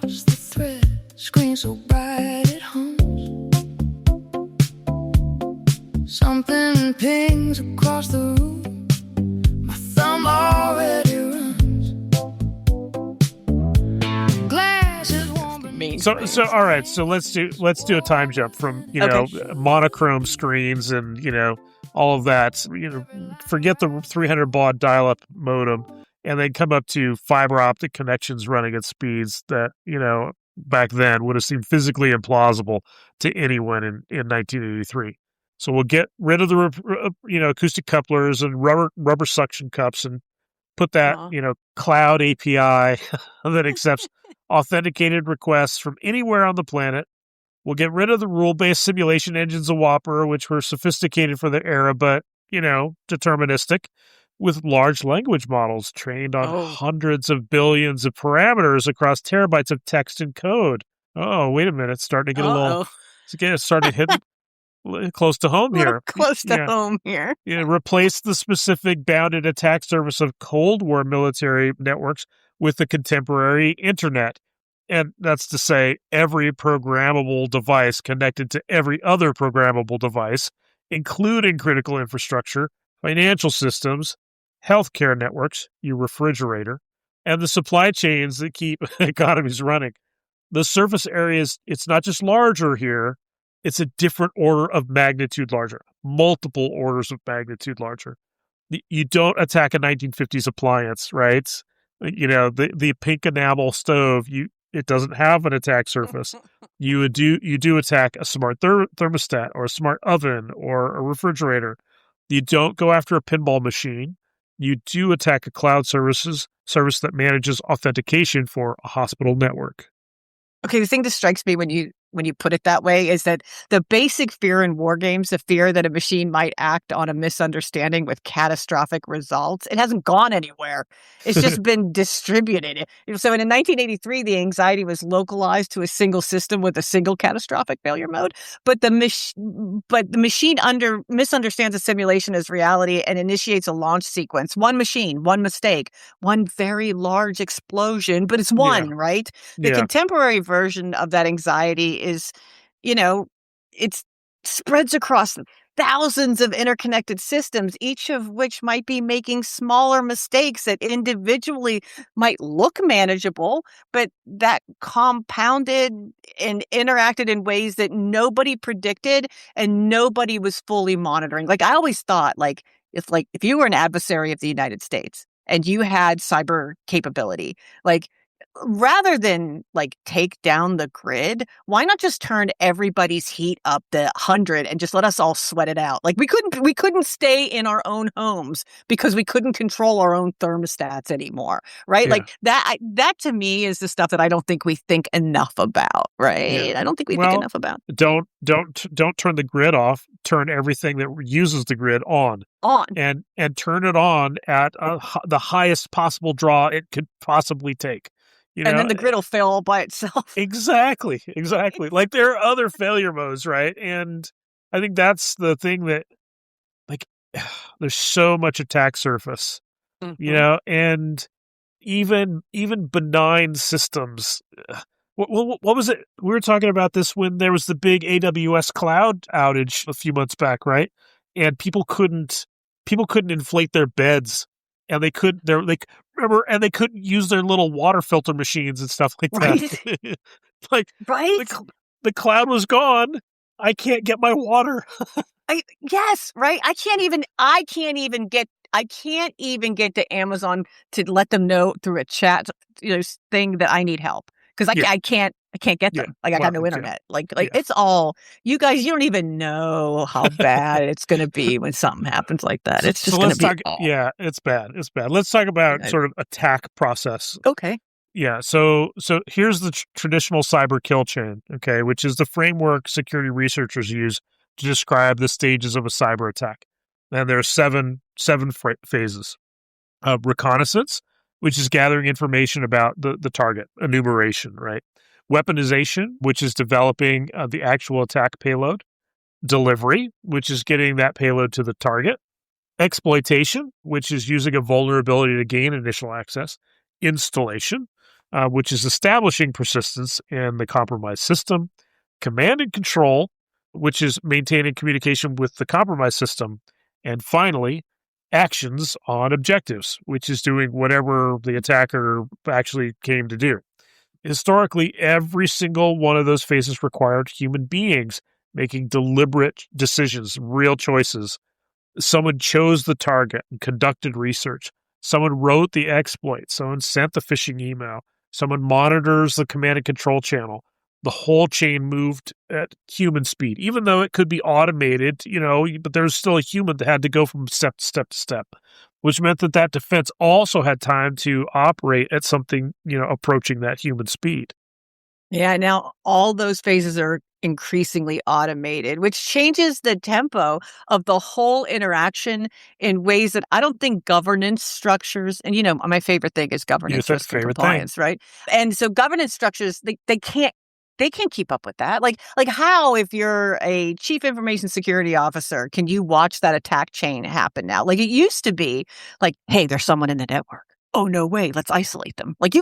pulls the thread, screen so bright it hums. Something pings across the room. My thumb already runs. Glass is warm. So all right. So let's do a time jump from monochrome screens and all of that. Forget the 300 baud dial-up modem, and then come up to fiber optic connections running at speeds that back then would have seemed physically implausible to anyone in 1983. So we'll get rid of the acoustic couplers and rubber suction cups and put that cloud API that accepts authenticated requests from anywhere on the planet. We'll get rid of the rule-based simulation engines of Whopper, which were sophisticated for their era, but deterministic, with large language models trained on hundreds of billions of parameters across terabytes of text and code. Oh, wait a minute. It's starting to get it's starting to hit close to home here. Close to home here. Replace the specific bounded attack surface of Cold War military networks with the contemporary internet. And that's to say, every programmable device connected to every other programmable device, including critical infrastructure, financial systems, healthcare networks, your refrigerator, and the supply chains that keep economies running. The surface areas, it's not just larger here, it's a different order of magnitude larger, multiple orders of magnitude larger. You don't attack a 1950s appliance, right? The pink enamel stove, it doesn't have an attack surface. You do attack a smart thermostat or a smart oven or a refrigerator. You don't go after a pinball machine. You do attack a cloud service that manages authentication for a hospital network. Okay, the thing that strikes me when you put it that way is that the basic fear in WarGames, the fear that a machine might act on a misunderstanding with catastrophic results, it hasn't gone anywhere. It's just been distributed. So in 1983, the anxiety was localized to a single system with a single catastrophic failure mode. But the machine misunderstands a simulation as reality and initiates a launch sequence. One machine, one mistake, one very large explosion, but it's one, right? The contemporary version of that anxiety is, it spreads across thousands of interconnected systems, each of which might be making smaller mistakes that individually might look manageable, but that compounded and interacted in ways that nobody predicted and nobody was fully monitoring. Like I always thought, if you were an adversary of the United States and you had cyber capability, rather than take down the grid, why not just turn everybody's heat up to 100 and just let us all sweat it out? We couldn't stay in our own homes because we couldn't control our own thermostats anymore, right? Yeah. That to me is the stuff that I don't think we think enough about, right? Yeah. I don't think we think enough about. Don't turn the grid off. Turn everything that uses the grid on. And turn it on at the highest possible draw it could possibly take. And then the grid will fail all by itself. Exactly. There are other failure modes, right? And I think that's the thing that, there's so much attack surface, and even benign systems. What was it? We were talking about this when there was the big AWS cloud outage a few months back, right? And people couldn't inflate their beds. And they couldn't use their little water filter machines and stuff like that. Right? The cloud was gone. I can't get my water. Yes, right. I can't even get to Amazon to let them know through a chat, thing that I need help because I can't get them. I got no internet. It's all you guys. You don't even know how bad it's going to be when something happens like that. It's just going to be. Yeah, it's bad. It's bad. Let's talk about sort of attack process. Okay. Yeah. So here's the traditional cyber kill chain. Okay, which is the framework security researchers use to describe the stages of a cyber attack. And there are seven phases. Reconnaissance, which is gathering information about the target. Enumeration, right? Weaponization, which is developing the actual attack payload. Delivery, which is getting that payload to the target. Exploitation, which is using a vulnerability to gain initial access. Installation, which is establishing persistence in the compromised system, command and control, which is maintaining communication with the compromised system, and finally, actions on objectives, which is doing whatever the attacker actually came to do. Historically, every single one of those phases required human beings making deliberate decisions, real choices. Someone chose the target and conducted research. Someone wrote the exploit. Someone sent the phishing email. Someone monitors the command and control channel. The whole chain moved at human speed, even though it could be automated, but there's still a human that had to go from step to step to step, which meant that defense also had time to operate at something, approaching that human speed. Yeah, now all those phases are increasingly automated, which changes the tempo of the whole interaction in ways that I don't think governance structures, and my favorite thing is governance, risk, and compliance, right? And so governance structures, they can't keep up with that. Like how, if you're a chief information security officer, can you watch that attack chain happen now? Like it used to be like, hey, there's someone in the network. Oh, no way. Let's isolate them. Like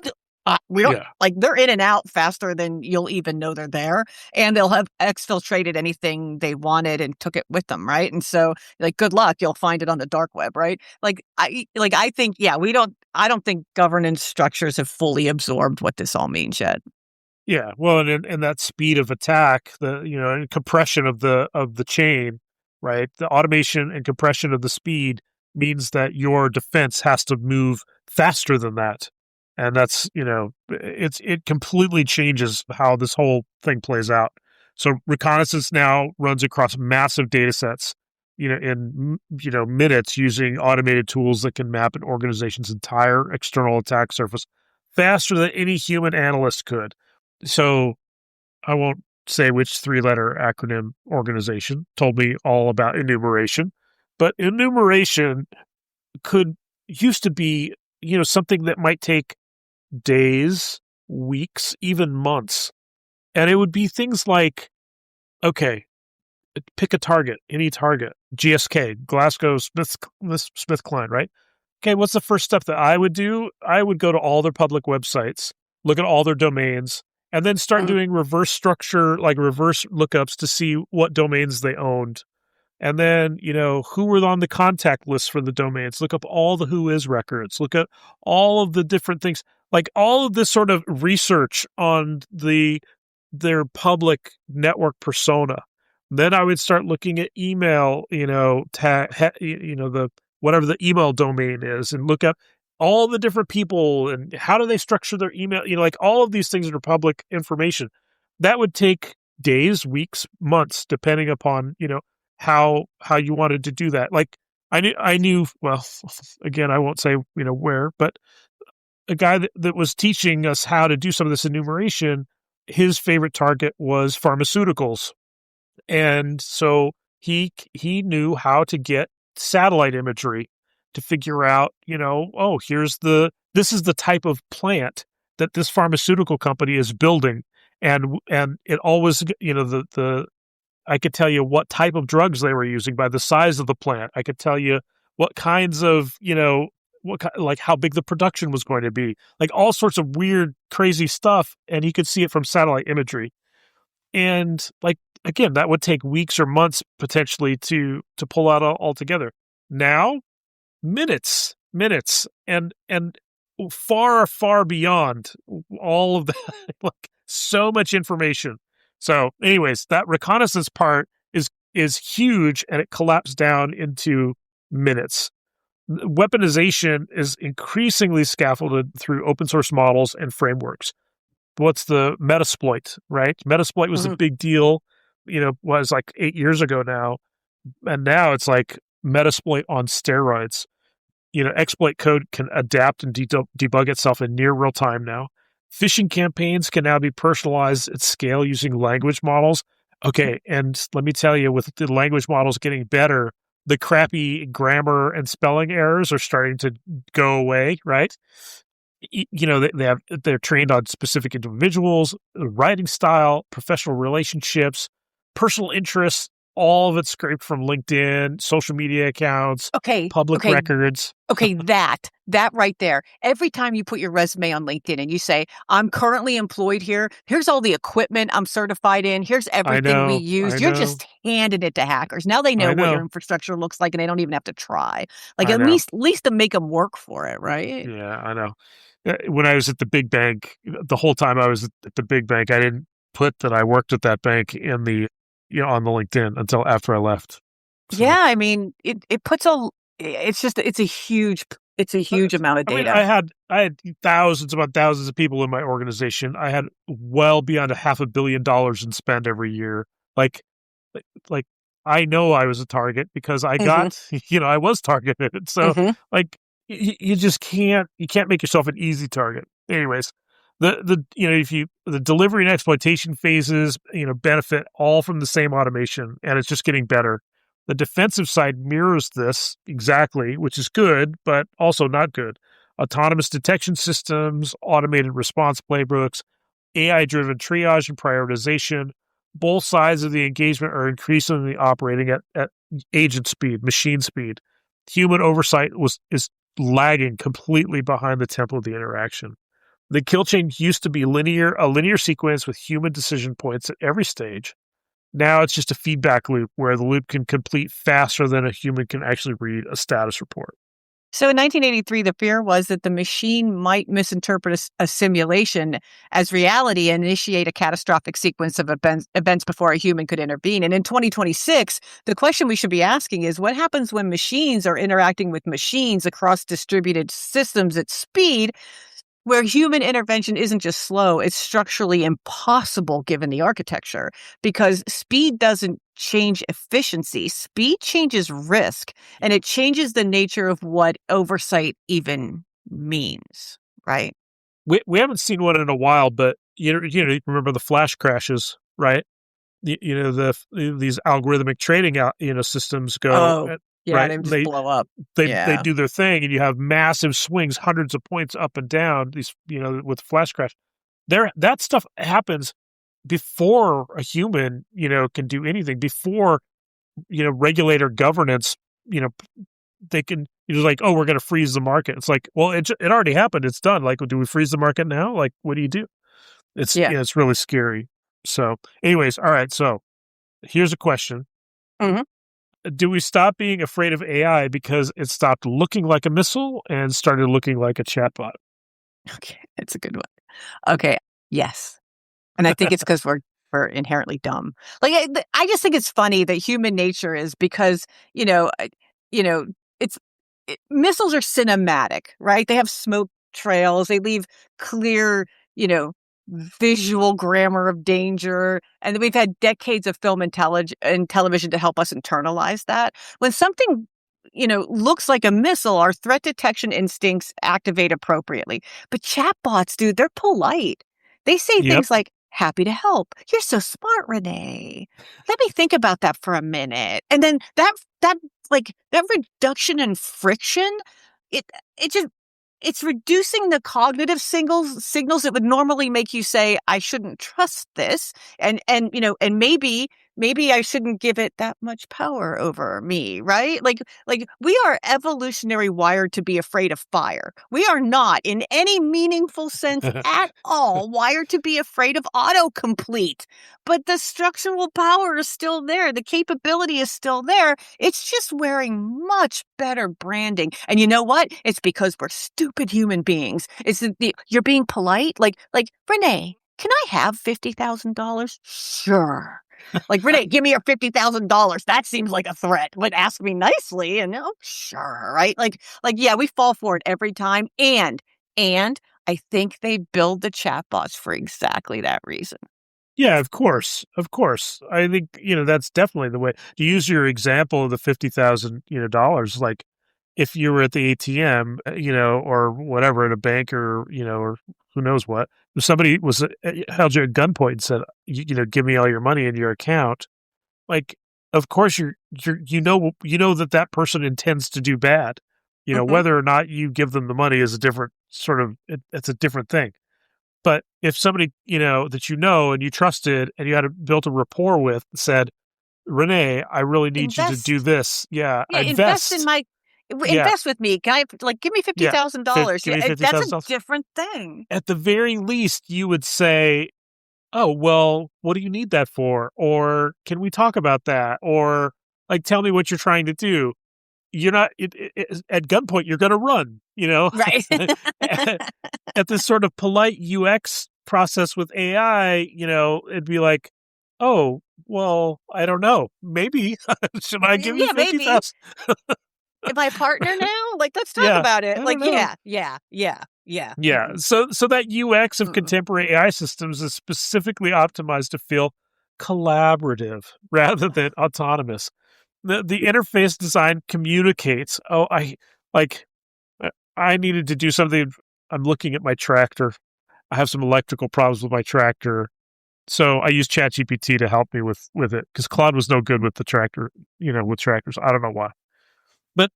we don't like they're in and out faster than you'll even know they're there, and they'll have exfiltrated anything they wanted and took it with them, right? And so, like, good luck, you'll find it on the dark web, right? I think, I don't think governance structures have fully absorbed what this all means yet. Yeah, well, and that speed of attack, and compression of the chain, right? The automation and compression of the speed means that your defense has to move faster than that. And that's, it completely changes how this whole thing plays out. So reconnaissance now runs across massive data sets, in, minutes, using automated tools that can map an organization's entire external attack surface faster than any human analyst could. So I won't say which 3-letter acronym organization told me all about enumeration, but enumeration used to be, something that might take days, weeks, even months. And it would be things like, okay, pick a target, any target, GSK, Glasgow SmithKline, right? Okay, what's the first step that I would do? I would go to all their public websites, look at all their domains, and then start doing reverse structure, like reverse lookups to see what domains they owned. And then, who were on the contact list for the domains. Look up all the who is records. Look at all of the different things. Like all of this sort of research on their public network persona. Then I would start looking at email, the whatever the email domain is, and look up all the different people and how do they structure their email. Like all of these things that are public information. That would take days, weeks, months, depending upon, how you wanted to do that. Like I knew, well, again, I won't say, where, but a guy that was teaching us how to do some of this enumeration, his favorite target was pharmaceuticals. And so he knew how to get satellite imagery to figure out, this is the type of plant that this pharmaceutical company is building. And it always, I could tell you what type of drugs they were using by the size of the plant. I could tell you what kinds of, like how big the production was going to be, like all sorts of weird, crazy stuff. And he could see it from satellite imagery. And like, again, that would take weeks or months potentially to pull out all together. Now, minutes, and far, far beyond all of that, like so much information. So anyways, that reconnaissance part is huge, and it collapsed down into minutes. Weaponization is increasingly scaffolded through open source models and frameworks. What's the Metasploit, right? Metasploit was a big deal, was like 8 years ago now. And now it's like Metasploit on steroids. Exploit code can adapt and debug itself in near real time now. Phishing campaigns can now be personalized at scale using language models. Okay, and let me tell you, with the language models getting better, the crappy grammar and spelling errors are starting to go away, right? They're trained on specific individuals, writing style, professional relationships, personal interests, all of it scraped from LinkedIn, social media accounts, public records. Okay, that right there. Every time you put your resume on LinkedIn and you say, I'm currently employed here, here's all the equipment I'm certified in, here's everything we use. You're just handing it to hackers. Now they know what your infrastructure looks like and they don't even have to try. Like at least to make them work for it, right? Yeah, I know. When I was at the big bank, the whole time I was at the big bank, I didn't put that I worked at that bank in the on the LinkedIn until after I left. So. Yeah, I mean, it puts it's a huge amount of data. I mean, I had thousands upon thousands of people in my organization. I had well beyond $500 million in spend every year. Like I know I was a target because I got, I was targeted. So like you just can't make yourself an easy target. Anyways, the delivery and exploitation phases, benefit all from the same automation, and it's just getting better. The defensive side mirrors this exactly, which is good, but also not good. Autonomous detection systems, automated response playbooks, AI-driven triage and prioritization. Both sides of the engagement are increasingly operating at agent speed, machine speed. Human oversight is lagging completely behind the tempo of the interaction. The kill chain used to be a linear sequence with human decision points at every stage. Now it's just a feedback loop where the loop can complete faster than a human can actually read a status report. So in 1983, the fear was that the machine might misinterpret a simulation as reality and initiate a catastrophic sequence of events before a human could intervene. And in 2026, the question we should be asking is, what happens when machines are interacting with machines across distributed systems at speed, where human intervention isn't just slow, it's structurally impossible given the architecture, because speed doesn't change efficiency. Speed changes risk, and it changes the nature of what oversight even means, right? We haven't seen one in a while, but you remember the flash crashes, right? These algorithmic trading systems go. Yeah, right? They just blow up. They do their thing, and you have massive swings, hundreds of points up and down. These, with flash crash, that stuff happens before a human, can do anything. Before, regulator governance, they can. You're like, oh, we're going to freeze the market. It's like, well, it already happened. It's done. Like, do we freeze the market now? Like, what do you do? It's really scary. So, anyways, all right. So, here's a question. Mm-hmm. Do we stop being afraid of AI because it stopped looking like a missile and started looking like a chatbot? Okay, that's a good one. Okay, yes. And I think it's because we're inherently dumb. Like, I just think it's funny that human nature is because, missiles are cinematic, right? They have smoke trails. They leave clear, visual grammar of danger. And we've had decades of film and television to help us internalize that. When something, looks like a missile, our threat detection instincts activate appropriately. But chatbots, dude, they're polite. They say things like, happy to help. You're so smart, Renee. Let me think about that for a minute. And then that reduction in friction, it's reducing the cognitive signals that would normally make you say, I shouldn't trust this. And maybe I shouldn't give it that much power over me, right? Like we are evolutionary wired to be afraid of fire. We are not in any meaningful sense at all wired to be afraid of autocomplete. But the structural power is still there. The capability is still there. It's just wearing much better branding. And you know what? It's because we're stupid human beings. You're being polite. Like, Renee, can I have $50,000? Sure. Like, Renee, give me your $50,000. That seems like a threat. But ask me nicely, and sure, right? Like, yeah, we fall for it every time. And I think they build the chatbots for exactly that reason. Yeah, of course. I think that's definitely the way. To use your example of the $50,000, like if you were at the ATM, or whatever at a bank, or or who knows what, if somebody held you at gunpoint and said, give me all your money in your account, like, of course you that person intends to do bad. Whether or not you give them the money is a different it's a different thing. But if somebody, that and you trusted and you had built a rapport with said, Renee, I really need you to do this. Yeah, invest in my Yeah, invest with me. Can I give me yeah. $50,000? Give me That's a $50,000. different thing. At the very least, you would say, "Oh, well, what do you need that for?" Or, "Can we talk about that?" Or, like, "Tell me what you're trying to do." You're not at gunpoint, you're gonna run, Right. At this sort of polite UX process with AI, it'd be like, "Oh, well, I don't know. Maybe. Should I give you Yeah, maybe. 50,000?" Am I a partner now? Let's talk Yeah, about it. I don't know. Yeah. Yeah, Mm-mm. so that UX of Mm-mm. contemporary AI systems is specifically optimized to feel collaborative rather than autonomous. The interface design communicates, "Oh, like, I needed to do something. I'm looking at my tractor. I have some electrical problems with my tractor." So I used ChatGPT to help me with it because Claude was no good with the tractor, with tractors. I don't know why. But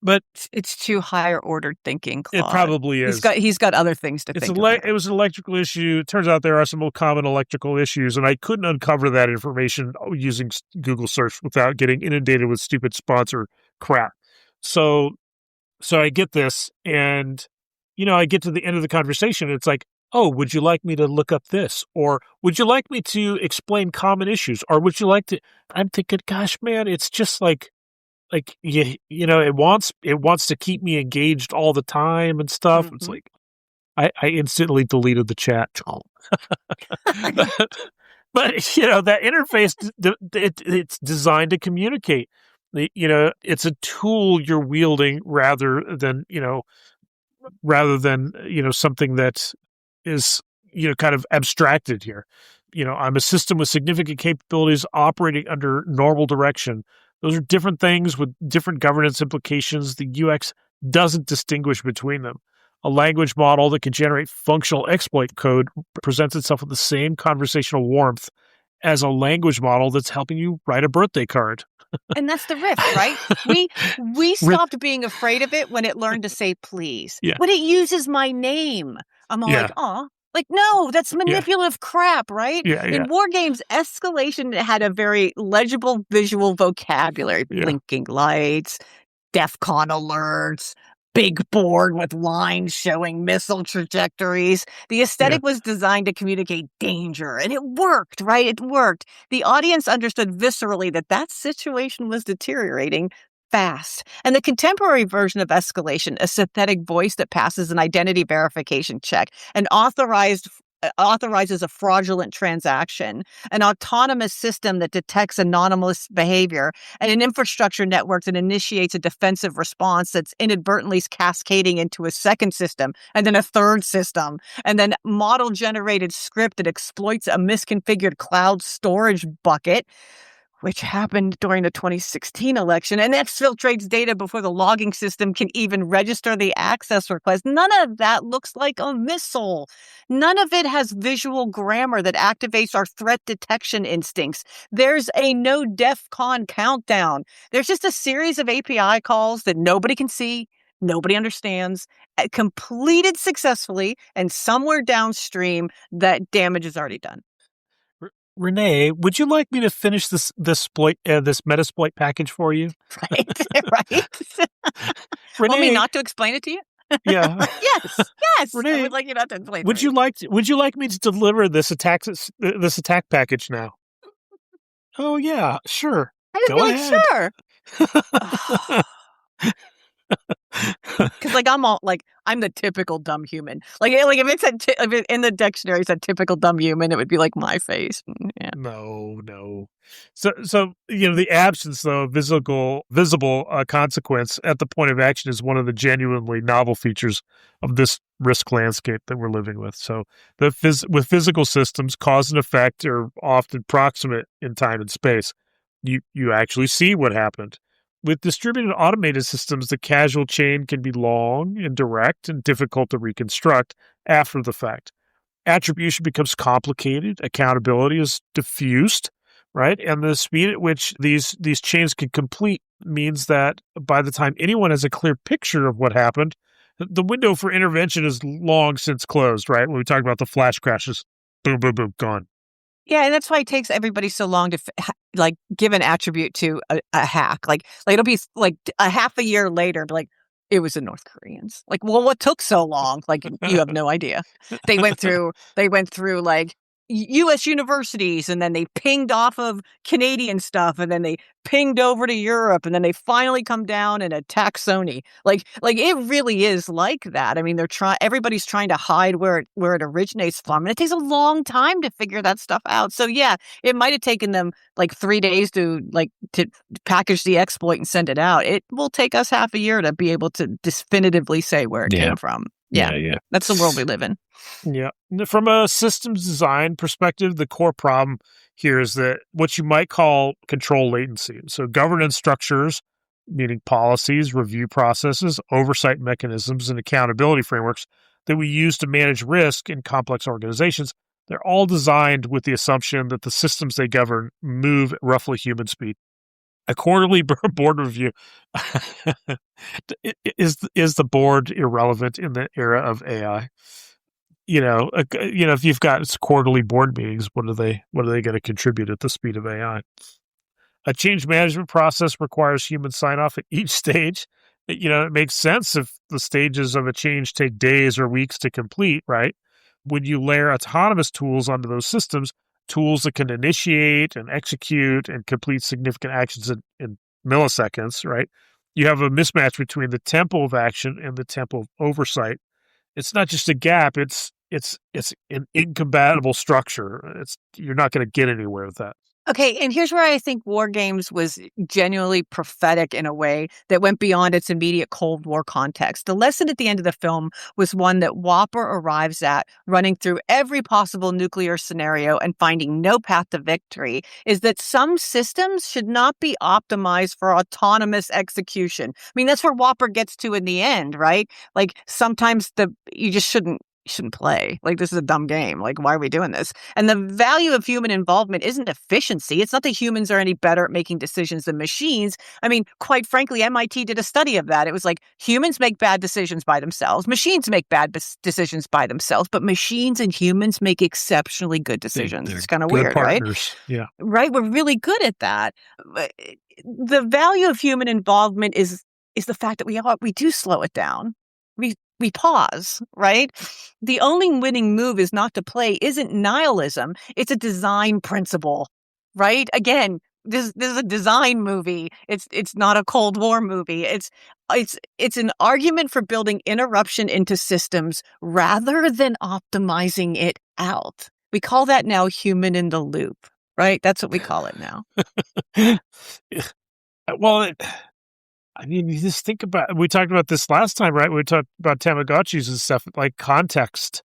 but It's too higher ordered thinking, it Claude. probably He's is. got other things to think It about. was an electrical issue. It turns out there are some more common electrical issues, and I couldn't uncover that information using Google search without getting inundated with stupid sponsor crap. So I get this, and I get to the end of the conversation. And it's like, "Oh, would you like me to look up this, or would you like me to explain common issues, or would you like to?" I'm thinking, "Gosh, man, it's just it wants to keep me engaged all the time and stuff." It's Mhm. like I instantly deleted the chat. But that interface, it's designed to communicate. It's a tool you're wielding rather than something that is kind of abstracted here. I'm a system with significant capabilities operating under normal direction. Those are different things with different governance implications. The UX doesn't distinguish between them. A language model that can generate functional exploit code presents itself with the same conversational warmth as a language model that's helping you write a birthday card. And that's the rift, right? We Re- stopped being afraid of it when it learned to say please. yeah, When it uses my name, I'm all like, yeah, "Aw." Like, no, that's yeah, manipulative crap, right? yeah, yeah, In WarGames, escalation had a very legible visual vocabulary, yeah, blinking lights, DEFCON alerts, big board with lines showing missile trajectories. The yeah. aesthetic was designed to communicate danger, and it worked, right? It worked. The audience understood viscerally that situation was deteriorating fast. And the contemporary version of escalation, a synthetic voice that passes an identity verification check, and authorizes a fraudulent transaction, an autonomous system that detects anomalous behavior, and an infrastructure network that initiates a defensive response that's inadvertently cascading into a second system, and then a third system, and then model-generated script that exploits a misconfigured cloud storage bucket, which happened during the 2016 election, and exfiltrates data before the logging system can even register the access request. None of that looks like a missile. None of it has visual grammar that activates our threat detection instincts. There's a no DEFCON countdown. There's just a series of API calls that nobody can see, nobody understands, completed successfully, and somewhere downstream that damage is already done. Renee, would you like me to finish this Metasploit package for you? Right? Right? Want me Renee, not to explain it to you? yeah, Yes, yes, I Renee, would like you not to explain it to me. would you like me to deliver this attack package now? Oh yeah, sure. I just be Go like, ahead. "Sure." 'Cause, I'm the typical dumb human. If it said if it in the dictionary said typical dumb human, it would be like my face. Yeah. No, no. So the absence though of visible consequence at the point of action is one of the genuinely novel features of this risk landscape that we're living with. So with physical systems, cause and effect are often proximate in time and space. You actually see what happened. With distributed automated systems, the causal chain can be long and direct and difficult to reconstruct after the fact. Attribution becomes complicated, accountability is diffused, right? And the speed at which these chains can complete means that by the time anyone has a clear picture of what happened, the window for intervention is long since closed, right? When we talk about the flash crashes, boom, boom, boom, gone. Yeah, and that's why it takes everybody so long to like give an attribute to a hack. Like it'll be like a half a year later, be like it was the North Koreans. Like, well, what took so long? Like you have no idea. They went through like U.S. universities, and then they pinged off of Canadian stuff, and then they pinged over to Europe, and then they finally come down and attack Sony. Like it really is like that. I mean, everybody's trying to hide where it originates from, and it takes a long time to figure that stuff out. So yeah, it might have taken them like 3 days to package the exploit and send it out. It will take us half a year to be able to definitively say where it came from. Yeah. That's the world we live in. Yeah. From a systems design perspective, the core problem here is that what you might call control latency. So governance structures, meaning policies, review processes, oversight mechanisms, and accountability frameworks that we use to manage risk in complex organizations, they're all designed with the assumption that the systems they govern move at roughly human speed. A quarterly board review is the board irrelevant in the era of AI? If you've got quarterly board meetings, what are they going to contribute at the speed of AI? A change management process requires human sign-off at each stage. It makes sense if the stages of a change take days or weeks to complete, right? When you layer autonomous tools onto those systems, tools that can initiate and execute and complete significant actions in milliseconds, right? You have a mismatch between the tempo of action and the tempo of oversight. It's not just a gap, it's an incompatible structure. You're not going to get anywhere with that. Okay, and here's where I think WarGames was genuinely prophetic in a way that went beyond its immediate Cold War context. The lesson at the end of the film was one that Whopper arrives at, running through every possible nuclear scenario and finding no path to victory, is that some systems should not be optimized for autonomous execution. I mean, that's where Whopper gets to in the end, right? Like, sometimes you just shouldn't play. Like, this is a dumb game. Like, why are we doing this? And the value of human involvement isn't efficiency. It's not that humans are any better at making decisions than machines. I mean, quite frankly, MIT did a study of that. It was like humans make bad decisions by themselves. Machines make bad decisions by themselves, but machines and humans make exceptionally good decisions. It's kind of weird, partners. Right? Yeah. Right? We're really good at that. The value of human involvement is the fact that we do slow it down. We pause, right? The only winning move is not to play isn't nihilism. It's a design principle, right? Again, this is a design movie. It's not a Cold War movie. It's an argument for building interruption into systems rather than optimizing it out. We call that now human in the loop, right? That's what we call it now. Well, I mean, you just think about, we talked about this last time, right? We talked about Tamagotchis and stuff, like context.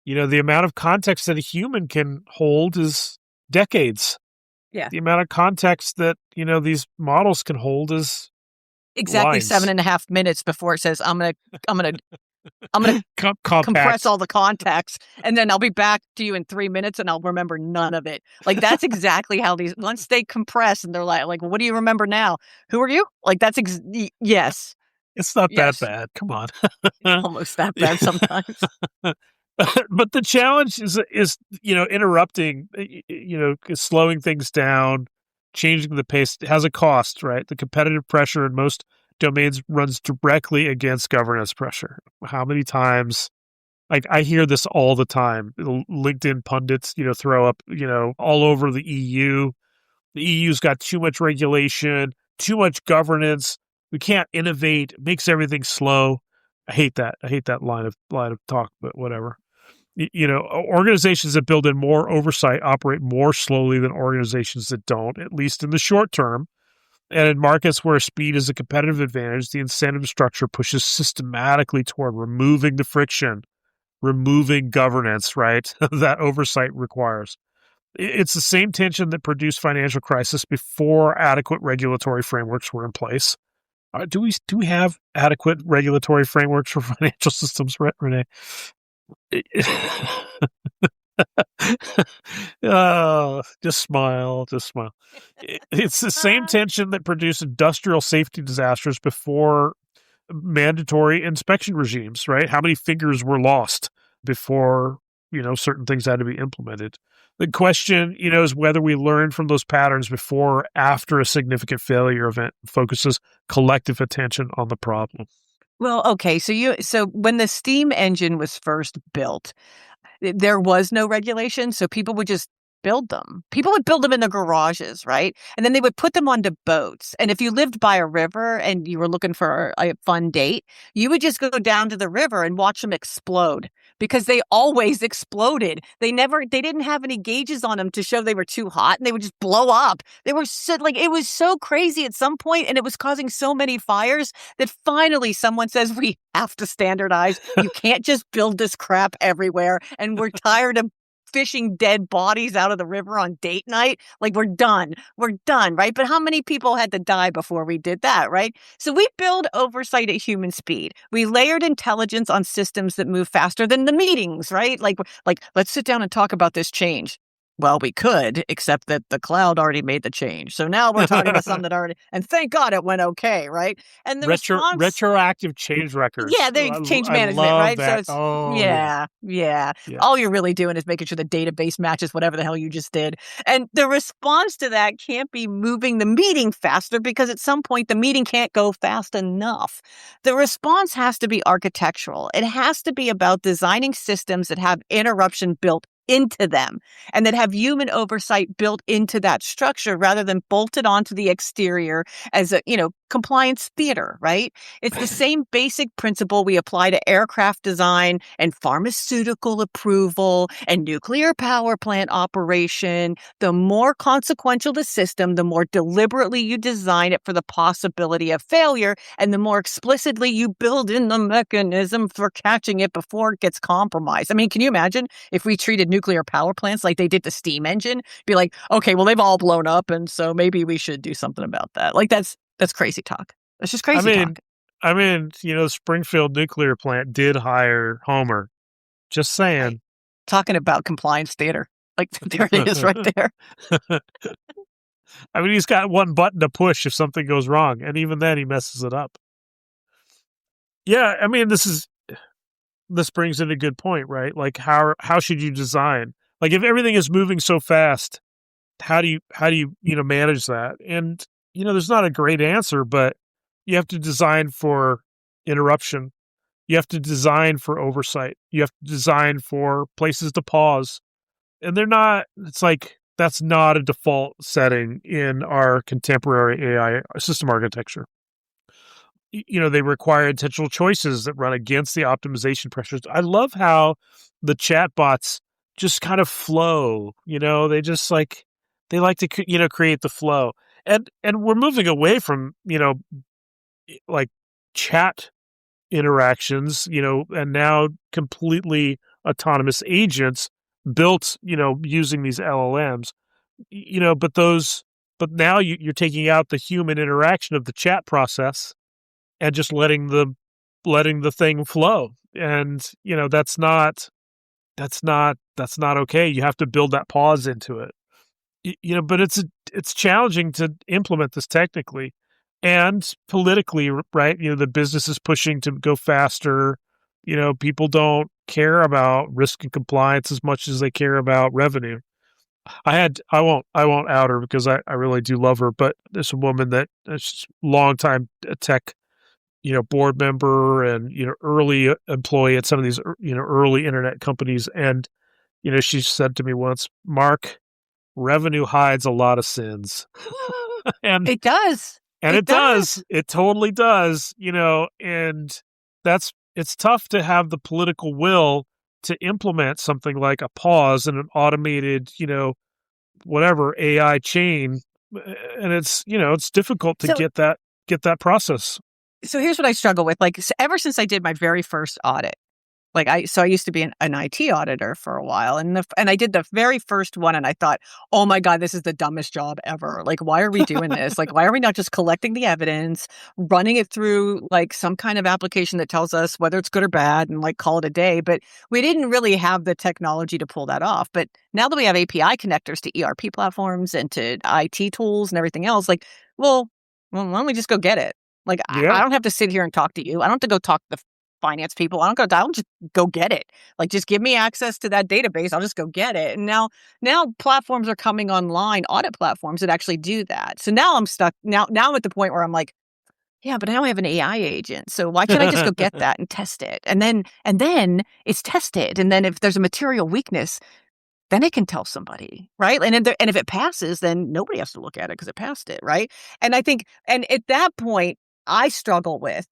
The amount of context that a human can hold is decades. Yeah. The amount of context that, these models can hold is exactly lines. 7.5 minutes before it says, I'm gonna compress all the context, and then I'll be back to you in 3 minutes, and I'll remember none of it. Like, that's exactly how these, once they compress, and they're like, what do you remember now? Who are you? Like, that's yes. It's not that bad. Come on. Almost that bad sometimes. But the challenge is interrupting, slowing things down, changing the pace. It has a cost, right? The competitive pressure in most domains runs directly against governance pressure. How many times, like, I hear this all the time. LinkedIn pundits, throw up, all over the EU. The EU's got too much regulation, too much governance. We can't innovate. It makes everything slow. I hate that. I hate that line of talk, but whatever. Organizations that build in more oversight operate more slowly than organizations that don't, at least in the short term. And in markets where speed is a competitive advantage, the incentive structure pushes systematically toward removing the friction, removing governance, right? that oversight requires. It's the same tension that produced financial crisis before adequate regulatory frameworks were in place. Do we have adequate regulatory frameworks for financial systems, Renee? Oh, just smile. It's the same tension that produced industrial safety disasters before mandatory inspection regimes, right? How many fingers were lost before, certain things had to be implemented. The question, is whether we learn from those patterns before or after a significant failure event focuses collective attention on the problem. Well, okay, so when the steam engine was first built, there was no regulation, so people would just build them. People would build them in their garages, right? And then they would put them onto boats. And if you lived by a river and you were looking for a fun date, you would just go down to the river and watch them explode because they always exploded. They didn't have any gauges on them to show they were too hot, and they would just blow up. They were it was so crazy at some point, and it was causing so many fires that finally someone says, we have to standardize. You can't just build this crap everywhere. And we're tired of fishing dead bodies out of the river on date night. Like, we're done, right? But how many people had to die before we did that, right? So we build oversight at human speed. We layered intelligence on systems that move faster than the meetings, right? Like let's sit down and talk about this change. Well, we could, except that the cloud already made the change. So now we're talking about something that already, and thank God it went okay, right? And the response, retroactive change records. Yeah, they change management, right? That. So it's, yeah. All you're really doing is making sure the database matches whatever the hell you just did. And the response to that can't be moving the meeting faster, because at some point the meeting can't go fast enough. The response has to be architectural. It has to be about designing systems that have interruption built into them and that have human oversight built into that structure rather than bolted onto the exterior as a, compliance theater, right? It's the same basic principle we apply to aircraft design and pharmaceutical approval and nuclear power plant operation. The more consequential the system, the more deliberately you design it for the possibility of failure, and the more explicitly you build in the mechanism for catching it before it gets compromised. I mean, can you imagine if we treated nuclear power plants like they did the steam engine? Be like, okay, well, they've all blown up, and so maybe we should do something about that. Like, that's crazy talk. That's just crazy talk. I mean, Springfield nuclear plant did hire Homer. Just saying. Right. Talking about compliance theater. Like, there it is right there. I mean, he's got one button to push if something goes wrong, and even then he messes it up. Yeah, I mean, this brings in a good point, right? Like, how should you design? Like, if everything is moving so fast, how do you manage that? And there's not a great answer, but you have to design for interruption. You have to design for oversight. You have to design for places to pause. And that's not a default setting in our contemporary AI system architecture. They require intentional choices that run against the optimization pressures. I love how the chatbots just kind of flow. They just they like to create the flow. And we're moving away from, chat interactions, and now completely autonomous agents built, using these LLMs, but now you're taking out the human interaction of the chat process and just letting the thing flow. And, that's not okay. You have to build that pause into it. But it's challenging to implement this technically and politically, right? The business is pushing to go faster. People don't care about risk and compliance as much as they care about revenue. I won't out her because I really do love her, but there's a woman that is longtime tech, board member and, early employee at some of these, early internet companies. And, she said to me once, "Marc, revenue hides a lot of sins." And it does. And it does. It totally does. And it's tough to have the political will to implement something like a pause in an automated, whatever AI chain. And it's difficult to get that process. So here's what I struggle with. Like, ever since I did my very first audit, I used to be an IT auditor for a while, and I did the very first one, and I thought, oh my God, this is the dumbest job ever. Like, why are we doing this? Like, why are we not just collecting the evidence, running it through some kind of application that tells us whether it's good or bad, and call it a day? But we didn't really have the technology to pull that off. But now that we have API connectors to ERP platforms and to IT tools and everything else, well, why don't we just go get it? I don't have to sit here and talk to you. I don't have to go talk to the finance people. I'll just go get it. Like, just give me access to that database. I'll just go get it. And now platforms are coming online, audit platforms that actually do that. So now I'm stuck. Now I'm at the point where I'm like, yeah, but I don't have an AI agent. So why can't I just go get that and test it? And then it's tested. And then if there's a material weakness, then it can tell somebody, right? And if it passes, then nobody has to look at it because it passed it, right? And I think, and at that point, I struggle with,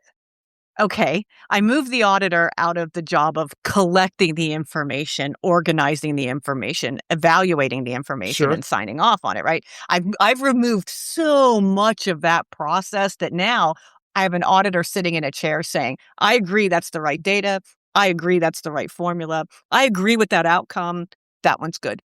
okay, I move the auditor out of the job of collecting the information, organizing the information, evaluating the information, Sure. and signing off on it, right? I've removed so much of that process that now I have an auditor sitting in a chair saying, I agree that's the right data. I agree that's the right formula. I agree with that outcome. That one's good.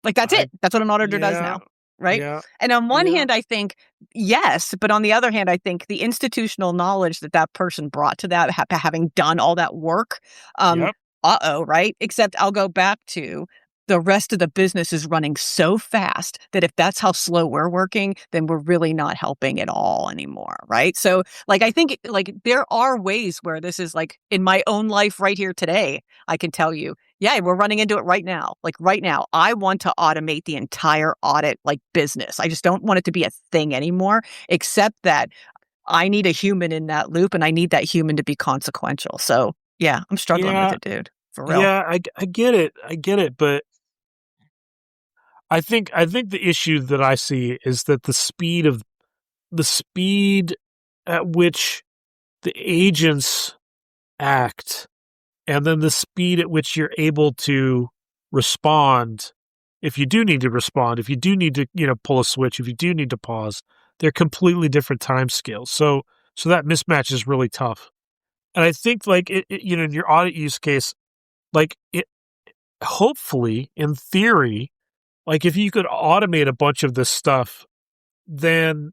Like, that's it. That's what an auditor does now, right? Yeah. And on one hand, I think, yes, but on the other hand, I think the institutional knowledge that person brought to that, having done all that work, right? Except I'll go back to the rest of the business is running so fast that if that's how slow we're working, then we're really not helping at all anymore, right? So, like, I think, like, there are ways where this is, like, in my own life right here today, I can tell you, yeah, we're running into it right now. Like, right now, I want to automate the entire audit, like, business. I just don't want it to be a thing anymore, except that I need a human in that loop, and I need that human to be consequential. So, yeah, I'm struggling with it, dude. For real. Yeah, I get it, but I think the issue that I see is that the speed at which the agents act, and then the speed at which you're able to respond, if you do need to respond, if you do need to, pull a switch, if you do need to pause, they're completely different time scales. So that mismatch is really tough. And I think, like, in your audit use case, like, it hopefully, in theory, like, if you could automate a bunch of this stuff, then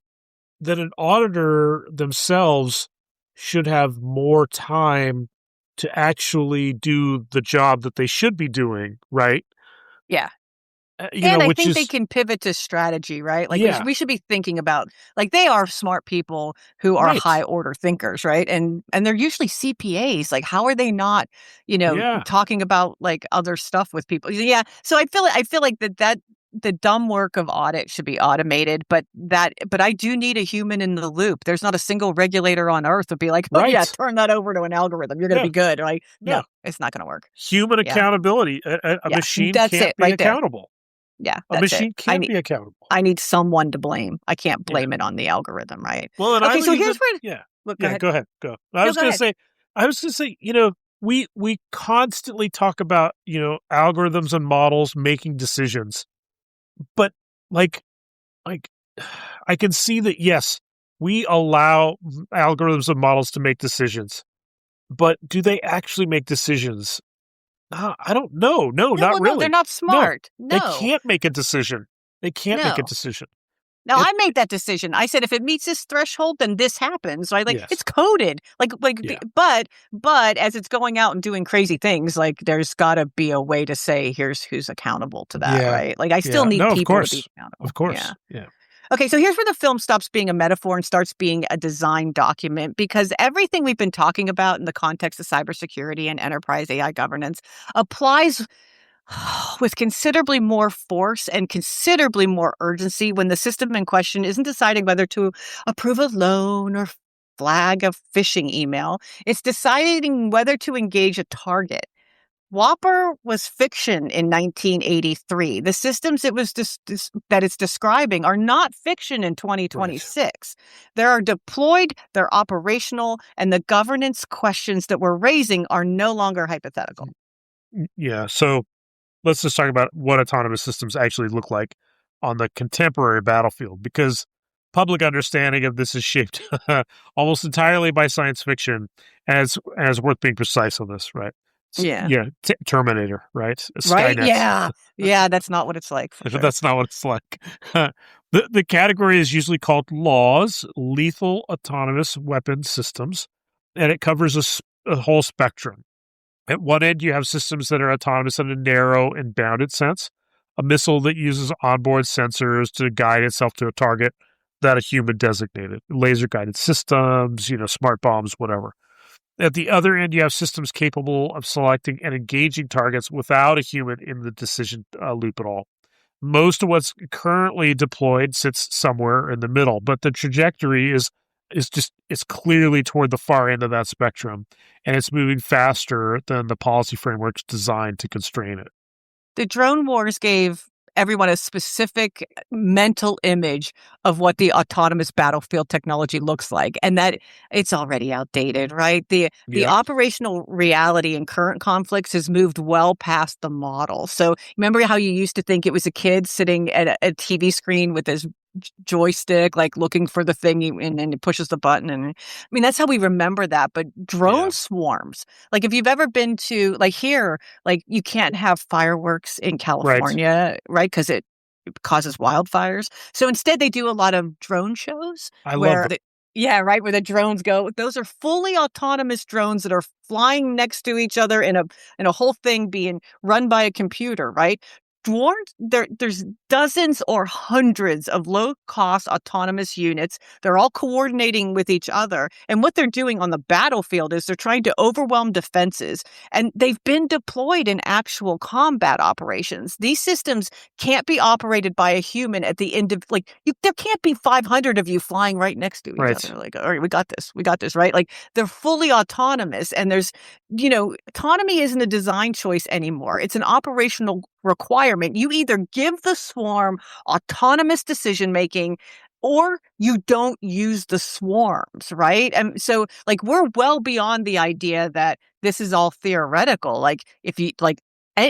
an auditor themselves should have more time to actually do the job that they should be doing, right? Yeah. And I think they is can pivot to strategy, right? Like, Yeah. we should be thinking about, like, they are smart people who are Right. high order thinkers, right? And they're usually CPAs. Like, how are they not, talking about, like, other stuff with people? Yeah. So I feel like that the dumb work of audit should be automated, but I do need a human in the loop. There's not a single regulator on earth would be like, oh yeah, turn that over to an algorithm. You're going to be good. Like, no, it's not going to work. Human accountability. A machine that's can't it, be right accountable. There. Yeah, a machine can't be accountable. I need someone to blame. I can't blame it on the algorithm, right? Well, and okay, so here's where. Go ahead. Go. I was going to say, we constantly talk about, algorithms and models making decisions, but like I can see that, yes, we allow algorithms and models to make decisions, but do they actually make decisions? I don't know. No, not really. No, they're not smart. No. They can't make a decision. They can't make a decision. No, I made that decision. I said, if it meets this threshold, then this happens. Right? Like, it's coded. But as it's going out and doing crazy things, like, there's got to be a way to say, here's who's accountable to that, right? Like, I still need people to be accountable. Of course. Yeah. Okay, so here's where the film stops being a metaphor and starts being a design document, because everything we've been talking about in the context of cybersecurity and enterprise AI governance applies with considerably more force and considerably more urgency when the system in question isn't deciding whether to approve a loan or flag a phishing email. It's deciding whether to engage a target. Whopper was fiction in 1983. The systems it was that it's describing are not fiction in 2026. They are deployed, they're operational, and the governance questions that we're raising are no longer hypothetical. Yeah, so let's just talk about what autonomous systems actually look like on the contemporary battlefield, because public understanding of this is shaped almost entirely by science fiction, and it's worth being precise on this, right? Terminator, right? Right? Skynet. Yeah, that's not what it's like. For sure. That's not what it's like. The category is usually called LAWS, Lethal Autonomous Weapon Systems, and it covers a whole spectrum. At one end, you have systems that are autonomous in a narrow and bounded sense, a missile that uses onboard sensors to guide itself to a target that a human designated, laser-guided systems, smart bombs, whatever. At the other end, you have systems capable of selecting and engaging targets without a human in the decision loop at all. Most of what's currently deployed sits somewhere in the middle, but the trajectory is it's clearly toward the far end of that spectrum, and it's moving faster than the policy frameworks designed to constrain it. The drone wars gave everyone a specific mental image of what the autonomous battlefield technology looks like, and that it's already outdated, right? The Yep. operational reality in current conflicts has moved well past the model. So remember how you used to think it was a kid sitting at a TV screen with his joystick, like looking for the thing, and then it pushes the button. And I mean, that's how we remember that. But drone Yeah. swarms, like if you've ever been to, like here, like you can't have fireworks in Right. California, right? Because it causes wildfires. So instead, they do a lot of drone shows I love where that. yeah, right, where the drones go. Those are fully autonomous drones that are flying next to each other in a whole thing being run by a computer, right? There's dozens or hundreds of low-cost autonomous units. They're all coordinating with each other. And what they're doing on the battlefield is they're trying to overwhelm defenses. And they've been deployed in actual combat operations. These systems can't be operated by a human at the end of, like, there can't be 500 of you flying right next to each Right. other. Like, all right, we got this, right? Like, they're fully autonomous. And autonomy isn't a design choice anymore. It's an operational requirement. You either give the swarm autonomous decision making or you don't use the swarms, right? And so, like, we're well beyond the idea that this is all theoretical. Like, if you like,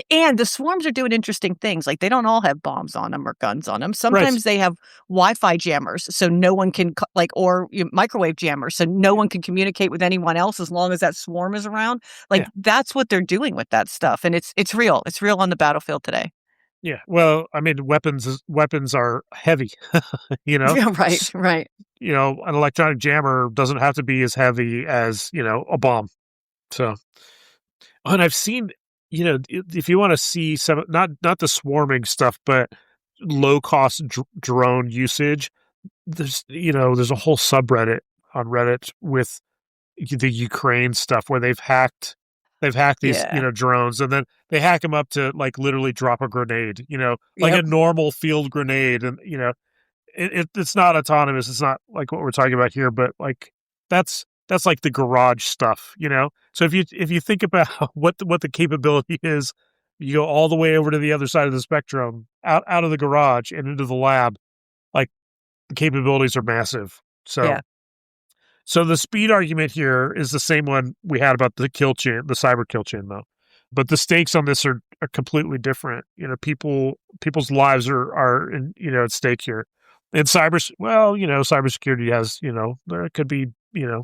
and the swarms are doing interesting things. Like, they don't all have bombs on them or guns on them. Right. Sometimes they have Wi-Fi jammers, so no one can or microwave jammers, so no one can communicate with anyone else as long as that swarm is around. Like, Yeah. that's what they're doing with that stuff, and it's real. It's real on the battlefield today. Yeah. Well, I mean, weapons are heavy. You know, Yeah, right, S- right. an electronic jammer doesn't have to be as heavy as a bomb. So, and I've seen, if you want to see some, not the swarming stuff, but low cost drone usage, there's a whole subreddit on Reddit with the Ukraine stuff where they've hacked these, Yeah, drones, and then they hack them up to like literally drop a grenade, like a yep. normal field grenade. And, it's not autonomous. It's not like what we're talking about here, but like that's like the garage stuff. So if you think about what the capability is, you go all the way over to the other side of the spectrum, out of the garage and into the lab, like the capabilities are massive. So Yeah. so the speed argument here is the same one we had about the kill chain, the cyber kill chain, though. But the stakes on this are completely different. People's lives are at stake here. In cybersecurity has, there could be, Yeah,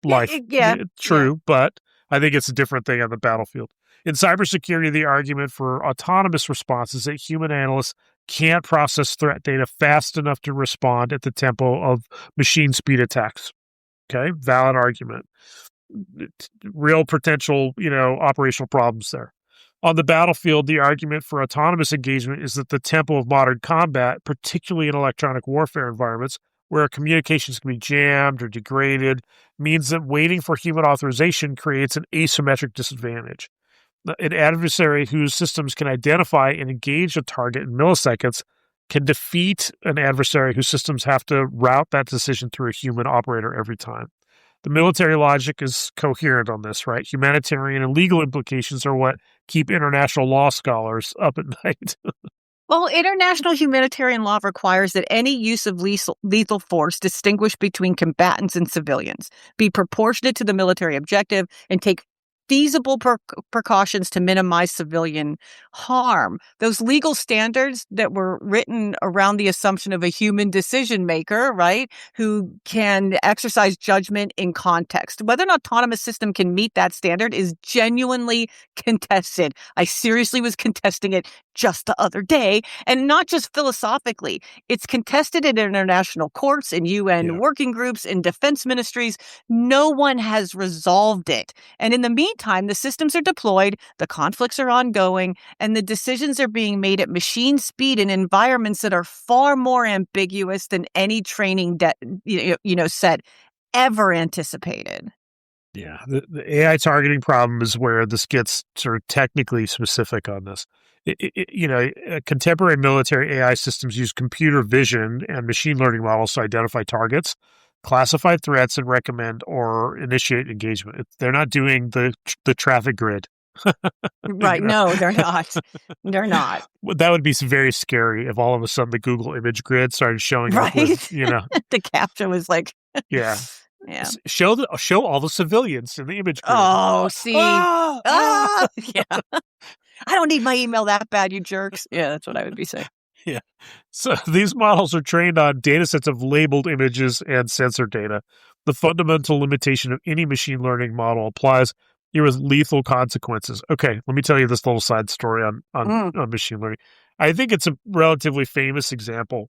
life. yeah, yeah. True, but I think it's a different thing on the battlefield. In cybersecurity, the argument for autonomous response is that human analysts can't process threat data fast enough to respond at the tempo of machine speed attacks. Okay, valid argument. Real potential, operational problems there. On the battlefield, the argument for autonomous engagement is that the tempo of modern combat, particularly in electronic warfare environments, where communications can be jammed or degraded, means that waiting for human authorization creates an asymmetric disadvantage. An adversary whose systems can identify and engage a target in milliseconds can defeat an adversary whose systems have to route that decision through a human operator every time. The military logic is coherent on this, right? Humanitarian and legal implications are what keep international law scholars up at night. Well, international humanitarian law requires that any use of lethal force distinguish between combatants and civilians, be proportionate to the military objective, and take feasible precautions to minimize civilian harm. Those legal standards that were written around the assumption of a human decision maker, right, who can exercise judgment in context. Whether an autonomous system can meet that standard is genuinely contested. I seriously was contesting it just the other day, and not just philosophically. It's contested in international courts, in UN Yeah. working groups, in defense ministries. No one has resolved it. And in the meantime, the systems are deployed, the conflicts are ongoing, and the decisions are being made at machine speed in environments that are far more ambiguous than any training set ever anticipated. Yeah, the AI targeting problem is where this gets sort of technically specific on this. Contemporary military AI systems use computer vision and machine learning models to identify targets, classify threats, and recommend or initiate engagement. They're not doing the traffic grid. Right. No, they're not. They're not. That would be very scary if all of a sudden the Google image grid started showing up with, Right. The caption was like, yeah. yeah. Show all the civilians in the image grid. Oh, see. Yeah. I don't need my email that bad, you jerks. Yeah, that's what I would be saying. Yeah. So these models are trained on data sets of labeled images and sensor data. The fundamental limitation of any machine learning model applies here with lethal consequences. Okay, let me tell you this little side story on machine learning. I think it's a relatively famous example,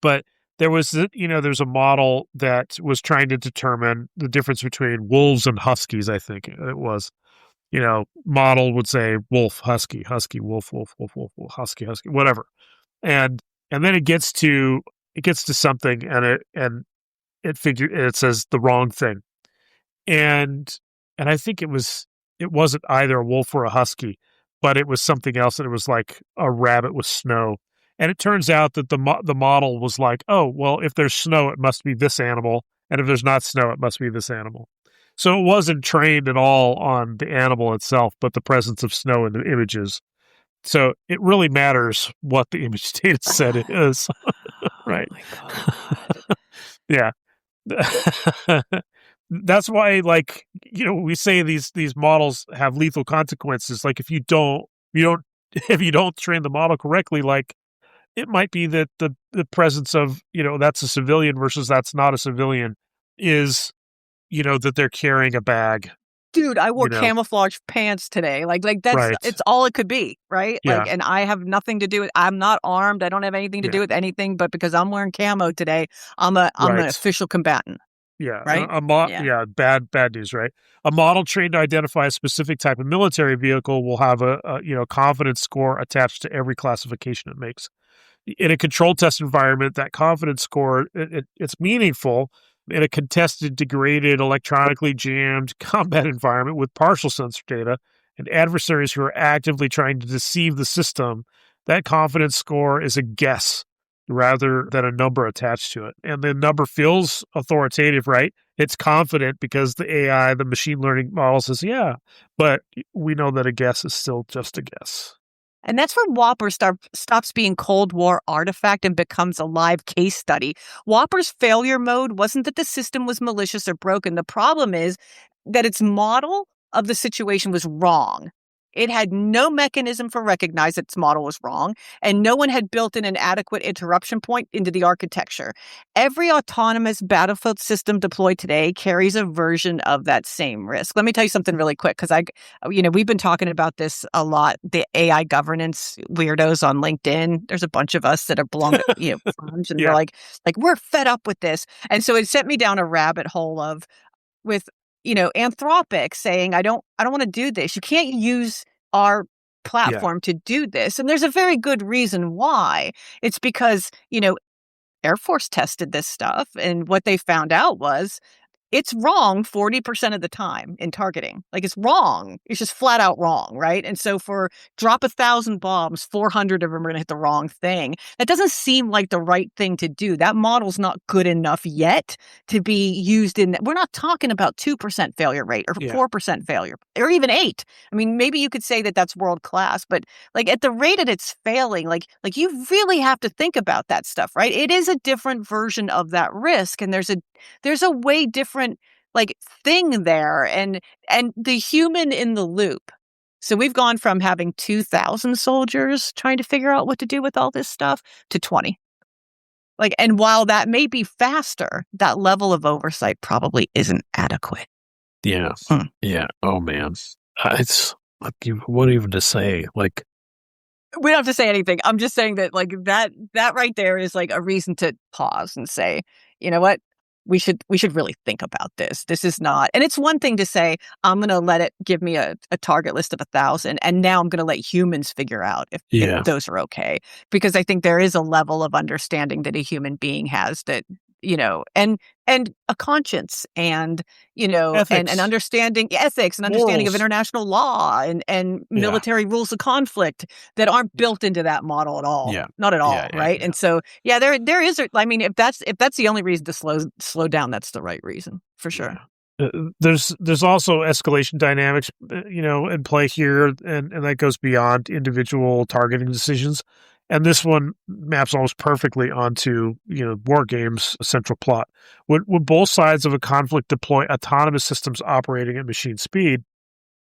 but there's a model that was trying to determine the difference between wolves and huskies, I think it was. Model would say wolf, husky, wolf, wolf, wolf, wolf, wolf, husky, whatever. And then it gets to something and it says the wrong thing. And I think it wasn't either a wolf or a husky, but it was something else, and it was like a rabbit with snow. And it turns out that the model was like, oh, well, if there's snow, it must be this animal, and if there's not snow, it must be this animal. So it wasn't trained at all on the animal itself, but the presence of snow in the images. So it really matters what the image data set is, right? Oh my God. Yeah. That's why, we say these models have lethal consequences. Like if you don't train the model correctly, like it might be that the presence of, that's a civilian versus that's not a civilian is, that they're carrying a bag. Dude, I wore camouflage pants today. Like that's right. It's all it could be, right? Yeah. And I have nothing to do with. I'm not armed. I don't have anything to do with anything. But because I'm wearing camo today, I'm an official combatant. Yeah. Right. Bad news, right? A model trained to identify a specific type of military vehicle will have a confidence score attached to every classification it makes. In a controlled test environment, that confidence score it's meaningful. In a contested, degraded, electronically jammed combat environment with partial sensor data and adversaries who are actively trying to deceive the system, that confidence score is a guess rather than a number attached to it. And the number feels authoritative, right? It's confident because the AI, the machine learning model says, yeah, but we know that a guess is still just a guess. And that's where Whopper stops being Cold War artifact and becomes a live case study. Whopper's failure mode wasn't that the system was malicious or broken. The problem is that its model of the situation was wrong. It had no mechanism for recognize that its model was wrong, and no one had built in an adequate interruption point into the architecture. Every autonomous battlefield system deployed today carries a version of that same risk. Let me tell you something really quick, because we've been talking about this a lot. The AI governance weirdos on LinkedIn. There's a bunch of us that are belong to firms, and they're like we're fed up with this, and so it sent me down a rabbit hole with Anthropic saying, I don't want to do this. You can't use our platform to do this. And there's a very good reason why. It's because, Air Force tested this stuff. And what they found out was it's wrong 40% of the time in targeting. Like it's wrong. It's just flat out wrong, right? And so for drop 1,000 bombs, 400 of them are going to hit the wrong thing. That doesn't seem like the right thing to do. That model's not good enough yet to be used in. We're not talking about 2% failure rate or 4% failure or even 8. I mean, maybe you could say that that's world class, but like at the rate that it's failing, like you really have to think about that stuff, right? It is a different version of that risk, and there's a way different thing there, and the human in the loop. So we've gone from having 2,000 soldiers trying to figure out what to do with all this stuff to 20. And while that may be faster, that level of oversight probably isn't adequate. Yeah. Yeah. Oh man. It's what even to say? We don't have to say anything. I'm just saying that that right there is a reason to pause and say, you know what? We should really think about this. This is not, and it's one thing to say, I'm going to let it give me a target list of 1,000, and now I'm going to let humans figure out if those are okay. Because I think there is a level of understanding that a human being has that and a conscience and, and Ethics, an understanding ethics and understanding of morals. international law and military rules of conflict that aren't built into that model at all. Yeah. Not at all, Yeah, right? yeah. And so, there is, I mean, if that's the only reason to slow down, that's the right reason for sure. There's also escalation dynamics, in play here, and that goes beyond individual targeting decisions. And this one maps almost perfectly onto, WarGames' central plot. When both sides of a conflict deploy autonomous systems operating at machine speed,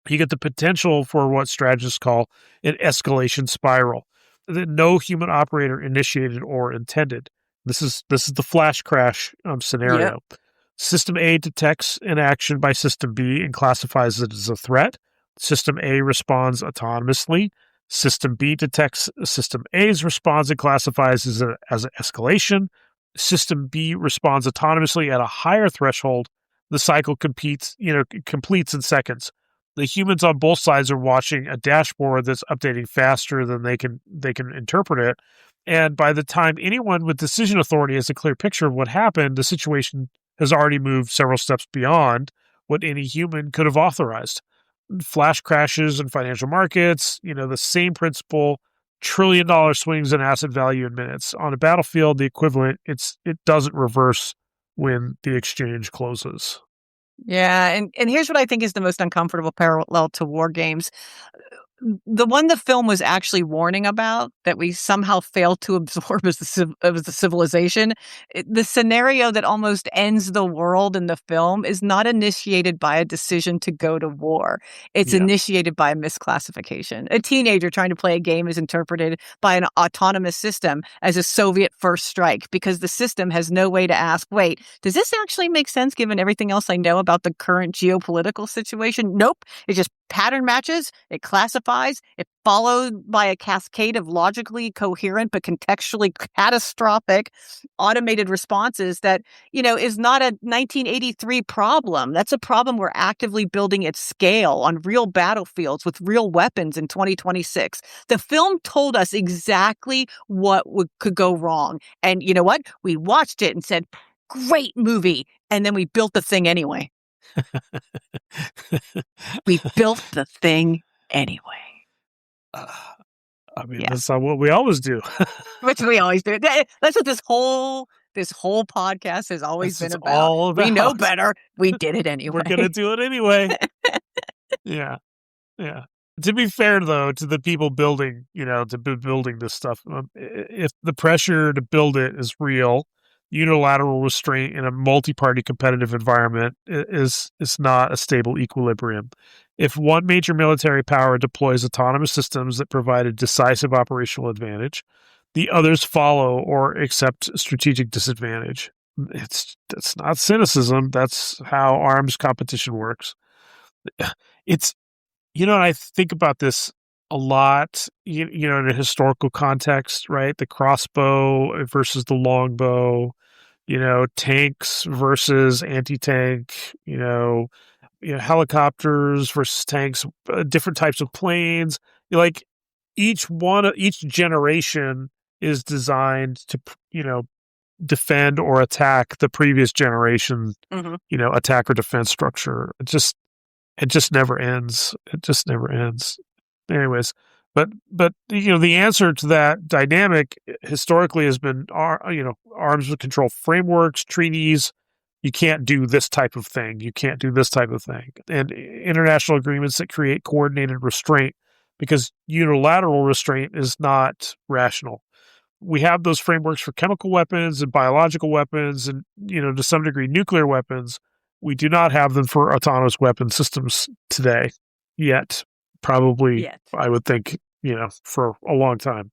you get the potential for what strategists call an escalation spiral that no human operator initiated or intended. This is the flash crash scenario. Yep. System A detects an action by System B and classifies it as a threat. System A responds autonomously. System B detects System A's response and classifies it as an escalation. System B responds autonomously at a higher threshold. The cycle completes in seconds. The humans on both sides are watching a dashboard that's updating faster than they can interpret it. And by the time anyone with decision authority has a clear picture of what happened, the situation has already moved several steps beyond what any human could have authorized. Flash crashes in financial markets, the same principle, trillion-dollar swings in asset value in minutes. On a battlefield, the equivalent, it doesn't reverse when the exchange closes. Yeah, and here's what I think is the most uncomfortable parallel to war games. The one the film was actually warning about that we somehow failed to absorb as the civilization. The scenario that almost ends the world in the film is not initiated by a decision to go to war. It's initiated by a misclassification. A teenager trying to play a game is interpreted by an autonomous system as a Soviet first strike because the system has no way to ask, wait, does this actually make sense given everything else I know about the current geopolitical situation? Nope. It just pattern matches, it classifies, it followed by a cascade of logically coherent but contextually catastrophic automated responses that, is not a 1983 problem. That's a problem we're actively building at scale on real battlefields with real weapons in 2026. The film told us exactly what could go wrong. And you know what? We watched it and said, great movie. And then we built the thing anyway. We built the thing anyway. That's not what we always do. Which we always do. That's what this whole podcast has always been about. All about. We know better. We did it anyway. We're going to do it anyway. Yeah. To be fair, though, to the people building, building this stuff, if the pressure to build it is real, unilateral restraint in a multi-party competitive environment is not a stable equilibrium. If one major military power deploys autonomous systems that provide a decisive operational advantage, the others follow or accept strategic disadvantage. That's not cynicism. That's how arms competition works. It's, I think about this a lot, in a historical context, right? The crossbow versus the longbow, tanks versus anti-tank, helicopters versus tanks, different types of planes. Like each generation is designed to, defend or attack the previous generation, attack or defense structure. It just never ends. It just never ends. Anyways, but the answer to that dynamic historically has been arms control frameworks, treaties. You can't do this type of thing. You can't do this type of thing, and international agreements that create coordinated restraint, because unilateral restraint is not rational. We have those frameworks for chemical weapons and biological weapons, and to some degree nuclear weapons. We do not have them for autonomous weapon systems today yet. Probably, I would think, for a long time.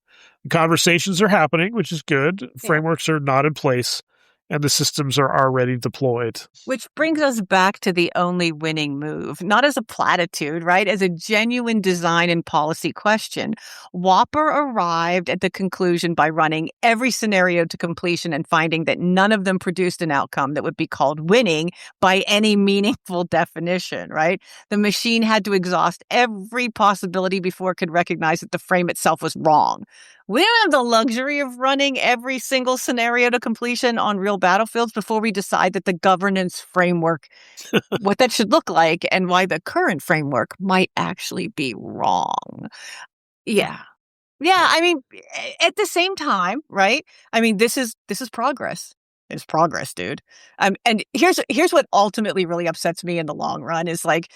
Conversations are happening, which is good. Yeah. Frameworks are not in place, and the systems are already deployed. Which brings us back to the only winning move, not as a platitude, right? As a genuine design and policy question. Whopper arrived at the conclusion by running every scenario to completion and finding that none of them produced an outcome that would be called winning by any meaningful definition, right? The machine had to exhaust every possibility before it could recognize that the frame itself was wrong. We don't have the luxury of running every single scenario to completion on real battlefields before we decide that the governance framework, what that should look like, and why the current framework might actually be wrong. Yeah. Yeah, I mean, at the same time, right? I mean, this is progress. It's progress, dude. And here's what ultimately really upsets me in the long run is like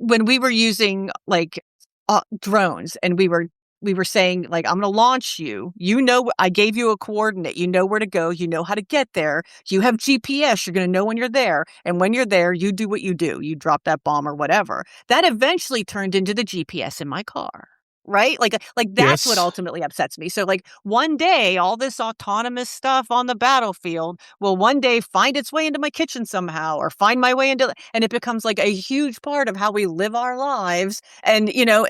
when we were using drones and we were saying like, I'm going to launch you. You know, I gave you a coordinate. You know where to go. You know how to get there. You have GPS. You're going to know when you're there. And when you're there, you do what you do. You drop that bomb or whatever. That eventually turned into the GPS in my car. Right? Like that's what Yes. ultimately upsets me. So like one day, all this autonomous stuff on the battlefield will one day find its way into my kitchen somehow or find my way into, and it becomes like a huge part of how we live our lives. And, you know,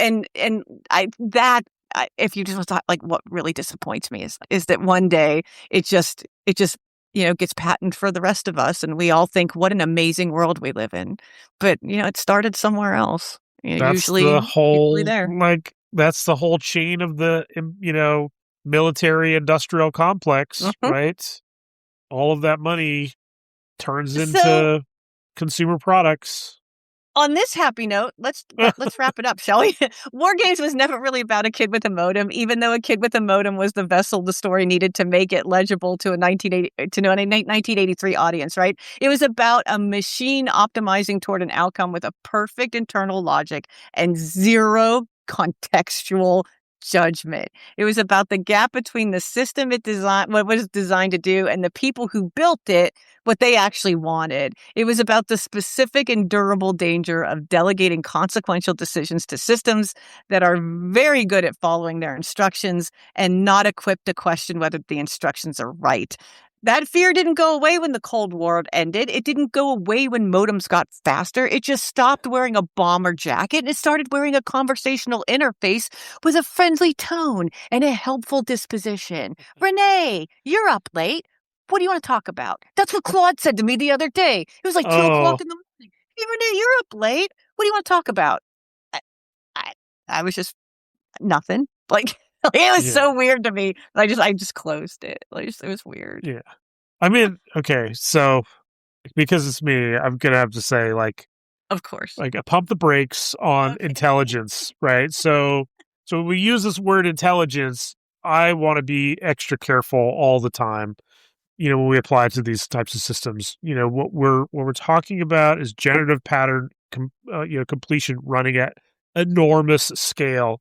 if you just thought like what really disappoints me is that one day it just, you know, gets patented for the rest of us. And we all think what an amazing world we live in. But, you know, it started somewhere else. You know, That's the whole, usually there. like, that's the whole chain of the, you know, military industrial complex, right? All of that money turns So into consumer products. on this happy note, let's wrap it up, shall we? WarGames was never really about a kid with a modem, even though a kid with a modem was the vessel the story needed to make it legible to a 1983 audience, right? It was about a machine optimizing toward an outcome with a perfect internal logic and zero contextual judgment. It was about the gap between the system what was designed to do, and the people who built it, what they actually wanted. It was about the specific and durable danger of delegating consequential decisions to systems that are very good at following their instructions and not equipped to question whether the instructions are right. That fear didn't go away when the Cold War ended. It didn't go away when modems got faster. It just stopped wearing a bomber jacket and it started wearing a conversational interface with a friendly tone and a helpful disposition. Renee, you're up late. What do you want to talk about? That's what Claude said to me the other day. It was like 2:00 in the morning. Hey, Renee, you're up late. What do you want to talk about? I, I was just nothing. Like, it was so weird to me. I just closed it. Like, it was weird. Yeah. I mean, okay, so because it's me, I'm gonna have to say, like, Of course. I pump the brakes on intelligence, right? So when we use this word intelligence, I want to be extra careful all the time. You know, when we apply it to these types of systems, you know, what we're talking about is generative pattern, completion running at enormous scale.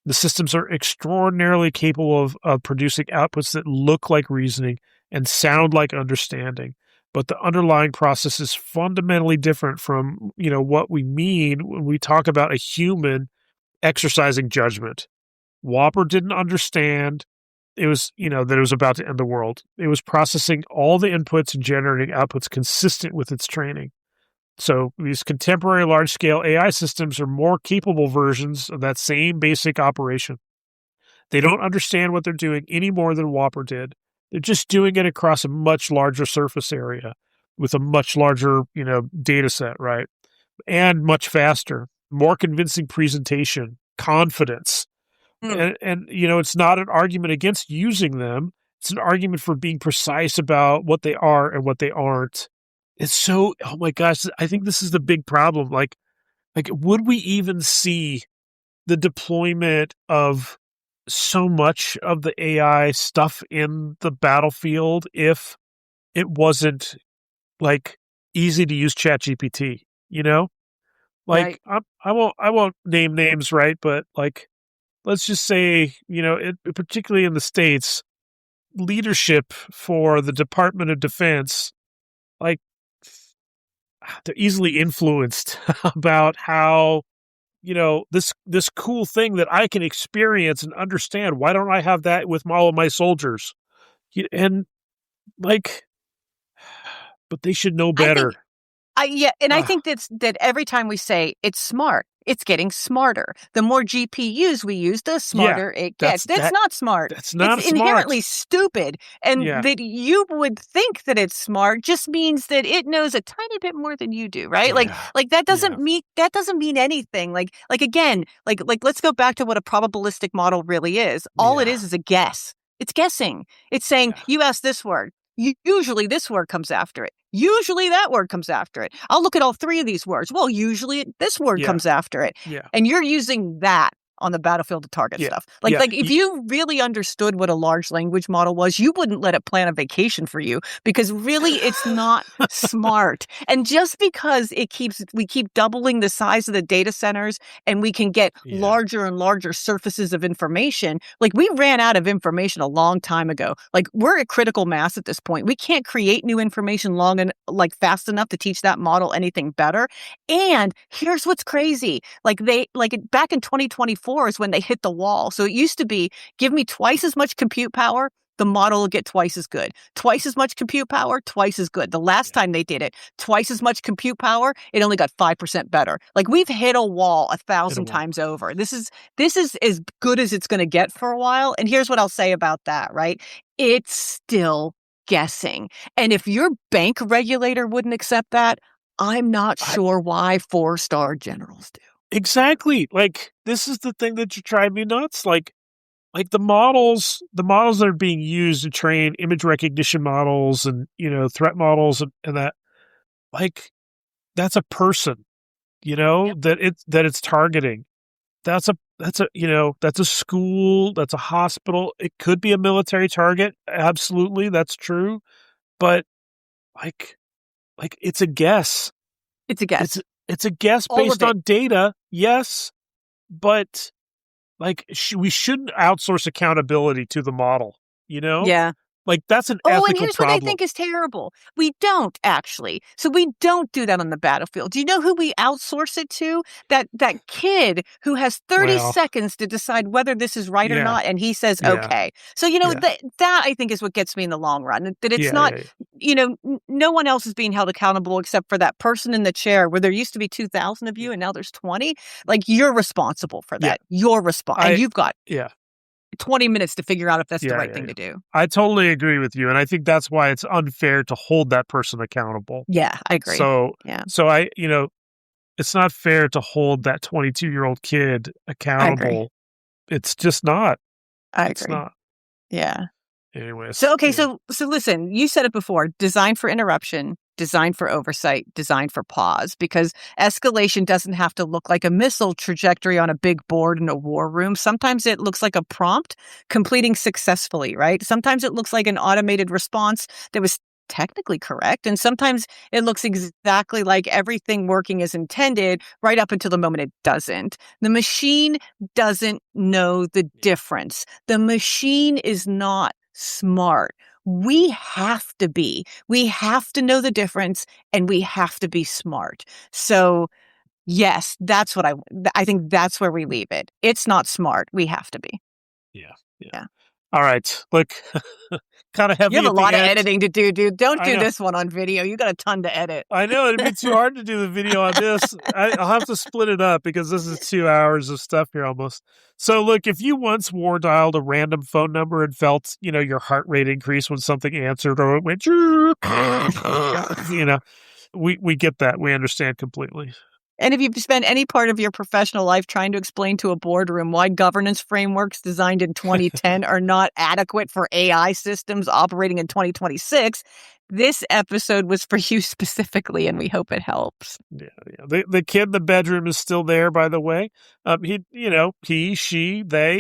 The systems are extraordinarily capable of producing outputs that look like reasoning and sound like understanding. But the underlying process is fundamentally different from, you know, what we mean when we talk about a human exercising judgment. Whopper didn't understand it was, you know, that it was about to end the world. It was processing all the inputs and generating outputs consistent with its training. So these contemporary large-scale AI systems are more capable versions of that same basic operation. They don't understand what they're doing any more than Whopper did. They're just doing it across a much larger surface area with a much larger, you know, data set, right? And much faster, more convincing presentation, confidence. And you know, it's not an argument against using them. It's an argument for being precise about what they are and what they aren't. It's so, oh my gosh, I think this is the big problem. Like, would we even see the deployment of so much of the AI stuff in the battlefield if it wasn't like easy to use ChatGPT, you know? Like, Right. I won't name names, right? But like, let's just say, you know, particularly in the States, leadership for the Department of Defense, like, they're easily influenced about how, you know, this cool thing that I can experience and understand. Why don't I have that with all of my soldiers? And like, but they should know I think better. I think that every time we say it's smart, It's getting smarter. The more GPUs we use, the smarter it gets. That's not smart. That's not it's smart. inherently stupid. And that you would think that it's smart just means that it knows a tiny bit more than you do, right? Like that doesn't mean anything. Like again, like let's go back to what a probabilistic model really is. All it is a guess. It's guessing. It's saying you ask this word. Usually this word comes after it. Usually that word comes after it. I'll look at all three of these words. Well, usually this word comes after it. Yeah. And you're using that on the battlefield to target stuff. Like if you really understood what a large language model was, you wouldn't let it plan a vacation for you because really it's not smart. And just because we keep doubling the size of the data centers and we can get larger and larger surfaces of information, like we ran out of information a long time ago. Like we're at critical mass at this point. We can't create new information fast enough to teach that model anything better. And here's what's crazy. Back in 2024 is when they hit the wall. So it used to be, give me twice as much compute power, the model will get twice as good. Twice as much compute power, twice as good. The last time they did it, twice as much compute power, it only got 5% better. Like we've hit a wall 1,000 times over. This is as good as it's going to get for a while. And here's what I'll say about that, right? It's still guessing. And if your bank regulator wouldn't accept that, I'm not sure why 4-star generals do. Exactly. Like this is the thing that you drive me nuts. Like the models that are being used to train image recognition models and threat models and that, like, that's a person, that it's targeting. That's a school, that's a hospital. It could be a military target. Absolutely, that's true. But like it's a guess. It's a guess. It's a guess based on data, yes, but we shouldn't outsource accountability to the model, Yeah. Like that's an ethical and here's problem. what I think is terrible. We don't actually. So we don't do that on the battlefield. Do you know who we outsource it to? That kid who has 30 seconds to decide whether this is right or not, and he says okay. So that I think is what gets me in the long run. That it's not. No one else is being held accountable except for that person in the chair where there used to be 2,000 of you and now there's 20. Like you're responsible for that. You're responsible, and you've got 20 minutes to figure out if that's the right thing to do. I totally agree with you. And I think that's why it's unfair to hold that person accountable. Yeah, I agree. So it's not fair to hold that 22-year-old kid accountable. It's just not. I agree. It's not. Yeah. Anyways. So listen, you said it before, designed for interruption, designed for oversight, designed for pause, because escalation doesn't have to look like a missile trajectory on a big board in a war room. Sometimes it looks like a prompt completing successfully, right? Sometimes it looks like an automated response that was technically correct. And sometimes it looks exactly like everything working as intended right up until the moment it doesn't. The machine doesn't know the difference. The machine is not smart. We have to be. We have to know the difference, and we have to be smart. So, yes, that's what I think that's where we leave it. It's not smart. We have to be. Yeah. All right. Look, kind of heavy. You have a lot of end. editing to do, dude. Don't do this one on video. You got a ton to edit. I know. It'd be too hard to do the video on this. I'll have to split it up because this is 2 hours of stuff here almost. So look, if you once war dialed a random phone number and felt, your heart rate increase when something answered or it went, we get that. We understand completely. And if you spend any part of your professional life trying to explain to a boardroom why governance frameworks designed in 2010 are not adequate for AI systems operating in 2026, this episode was for you specifically, and we hope it helps. Yeah. The kid in the bedroom is still there, by the way. They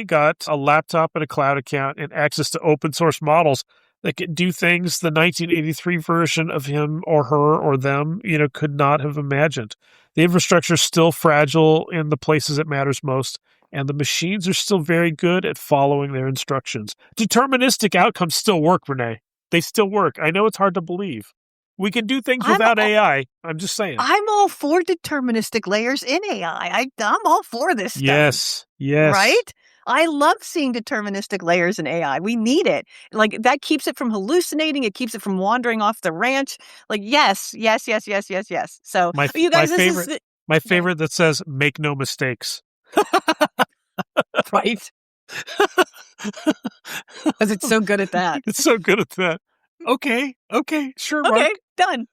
got a laptop and a cloud account and access to open source models that can do things the 1983 version of him or her or them, could not have imagined. The infrastructure is still fragile in the places it matters most, and the machines are still very good at following their instructions. Deterministic outcomes still work, Renee. They still work. I know it's hard to believe. We can do things without AI. I'm just saying. I'm all for deterministic layers in AI. I'm all for this stuff. Yes. Right? I love seeing deterministic layers in AI. We need it. Like, that keeps it from hallucinating. It keeps it from wandering off the ranch. Like, yes. So, you guys, My favorite that says, make no mistakes. Right? Because it's so good at that. It's so good at that. Okay, sure, Mark. Okay, done.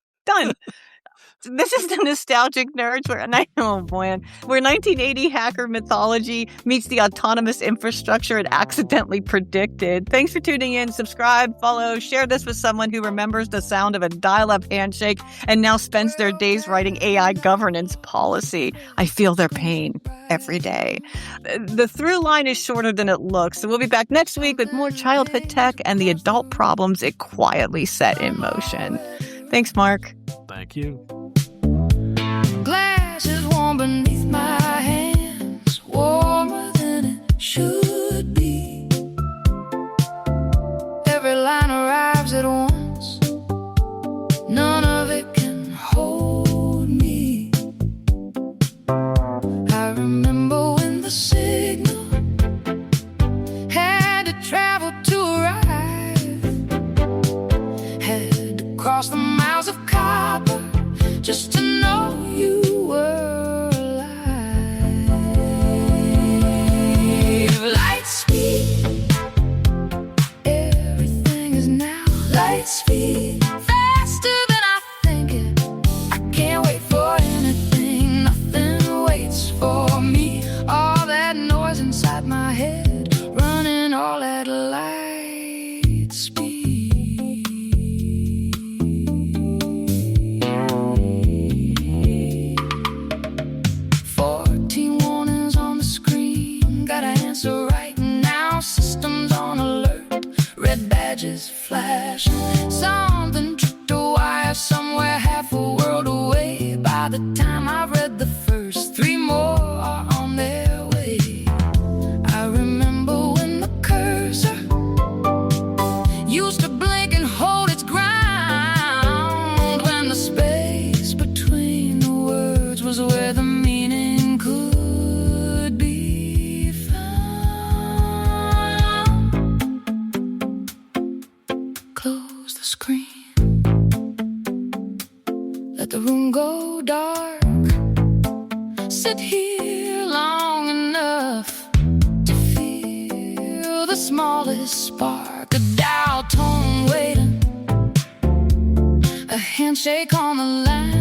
This is the Nostalgic Nerds where 1980 hacker mythology meets the autonomous infrastructure it accidentally predicted. Thanks for tuning in. Subscribe, follow, share this with someone who remembers the sound of a dial-up handshake and now spends their days writing AI governance policy. I feel their pain every day. The through line is shorter than it looks, so we'll be back next week with more childhood tech and the adult problems it quietly set in motion. Thanks, Mark. Thank you. Glass is warm beneath my hands, warmer than it should be. Every line arrives at once, none of it can hold me. I remember when the signal had to travel to arrive, had to cross the miles of copper just to know you were alive. Light speed, everything is now light speed. Faster than I think it, I can't wait for anything, nothing waits for me. All that noise inside my head, running all at light speed. 14 warnings on the screen, gotta answer right now. Systems on alert, red badges flashing. Something tripped a wire somewhere half a world away. By the time I've read the first, 3 more are on their way. I remember when the cursor used to blink and hold its ground, when the space between the words was where the meaning could be found. Close the screen, let the room go dark. Sit here long enough to feel the smallest spark. A dial tone waiting, a handshake on the line.